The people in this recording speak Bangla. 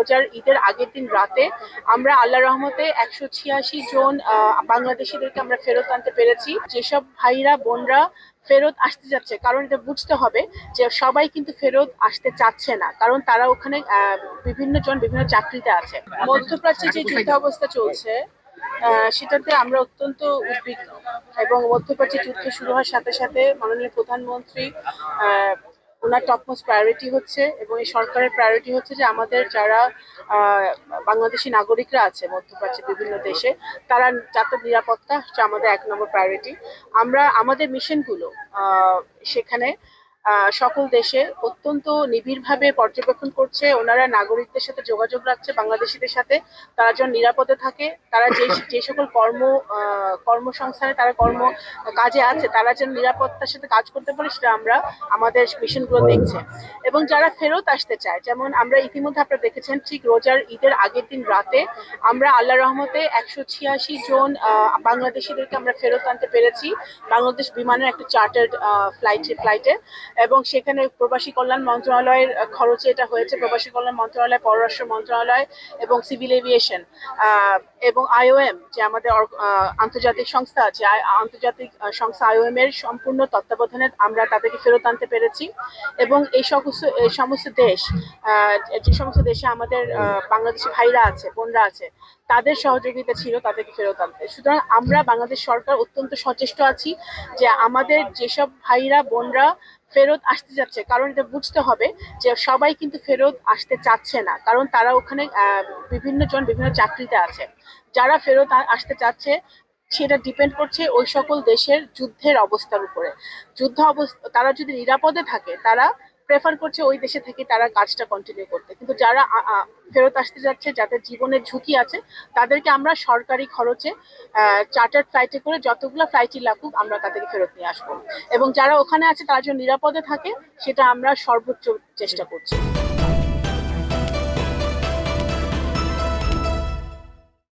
রোজার ঈদের আগের দিন রাতে আমরা আল্লাহর রহমতে 186 জন বাংলাদেশিদেরকে আমরা ফেরত আনতে পেরেছি। যেসব ভাইরা বোনরা ফেরত আসতে যাচ্ছে, কারণ এটা বুঝতে হবে যে সবাই কিন্তু ফেরত আসতে চাচ্ছে না, কারণ তারা ওখানে বিভিন্ন জন বিভিন্ন চাকরিতে আছে। মধ্যপ্রাচ্যে যে যুদ্ধাবস্থা চলছে সেটাতে আমরা অত্যন্ত উদ্বিগ্ন, এবং মধ্যপ্রাচ্যে যুদ্ধ শুরু হওয়ার সাথে সাথে মাননীয় প্রধানমন্ত্রী ওনার টপমোস্ট প্রায়োরিটি হচ্ছে, এবং এই সরকারের প্রায়োরিটি হচ্ছে যে আমাদের যারা বাংলাদেশি নাগরিকরা আছে মধ্যপ্রাচ্যের বিভিন্ন দেশে, তারা যাতে নিরাপত্তা, হচ্ছে আমাদের 1 নম্বর প্রায়োরিটি। আমরা আমাদের মিশনগুলো সেখানে সকল দেশে অত্যন্ত নিবিড়ভাবে পর্যবেক্ষণ করছে। ওনারা নাগরিকদের সাথে যোগাযোগ রাখছে, বাংলাদেশিদের সাথে, তারা যেন নিরাপদে থাকে, তারা যে সকল কর্মসংস্থানে তারা কাজে আছে, তারা যেন নিরাপত্তার সাথে কাজ করতে পারে, সেটা আমরা আমাদের মিশনগুলো দেখছে। এবং যারা ফেরত আসতে চায়, যেমন আমরা ইতিমধ্যে আপনারা দেখেছেন, ঠিক রোজার ঈদের আগের দিন রাতে আমরা আল্লাহর রহমতে 186 জন বাংলাদেশিদেরকে আমরা ফেরত আনতে পেরেছি বাংলাদেশ বিমানের একটা চার্টার্ড ফ্লাইটে, এবং সেখানে প্রবাসী কল্যাণ মন্ত্রণালয়ের খরচে এটা হয়েছে। প্রবাসী কল্যাণ মন্ত্রণালয়, পররাষ্ট্র মন্ত্রণালয় এবং সিভিল এভিয়েশন এবং IOM, যে আমাদের আন্তর্জাতিক সংস্থা আছে, আন্তর্জাতিক সংস্থা IOM এর সম্পূর্ণ তত্ত্বাবধানে আমরা তাদেরকে ফেরত আনতে পেরেছি। এবং এই সমস্ত দেশ, যে সমস্ত দেশে আমাদের বাংলাদেশি ভাইরা আছে, বোনরা আছে, তাদের সহযোগিতা ছিল তাদেরকে ফেরত আনতে। সুতরাং আমরা বাংলাদেশ সরকার অত্যন্ত সচেষ্ট আছি যে আমাদের যেসব ভাইরা বোনরা ফেরত আসতে যাচ্ছে, কারণ এটা বুঝতে হবে যে সবাই কিন্তু ফেরত আসতে চাচ্ছে না, কারণ তারা ওখানে বিভিন্ন জন বিভিন্ন চাকরিতে আছে। যারা ফেরত আসতে চাচ্ছে সেটা ডিপেন্ড করছে ওই সকল দেশের যুদ্ধের অবস্থার উপরে। তারা যদি নিরাপদে থাকে, তারা প্রেফার করছে ওই দেশে থেকে তারা কাজটা কন্টিনিউ করতে। কিন্তু যারা ফেরত আসতে যাচ্ছে, যাদের জীবনের ঝুঁকি আছে, তাদেরকে আমরা সরকারি খরচে চার্টার্ড ফ্লাইটে করে যতগুলো ফ্লাইটই লাগুক আমরা তাদেরকে ফেরত নিয়ে আসবো। এবং যারা ওখানে আছে তারা যেন নিরাপদে থাকে, সেটা আমরা সর্বোচ্চ চেষ্টা করছি।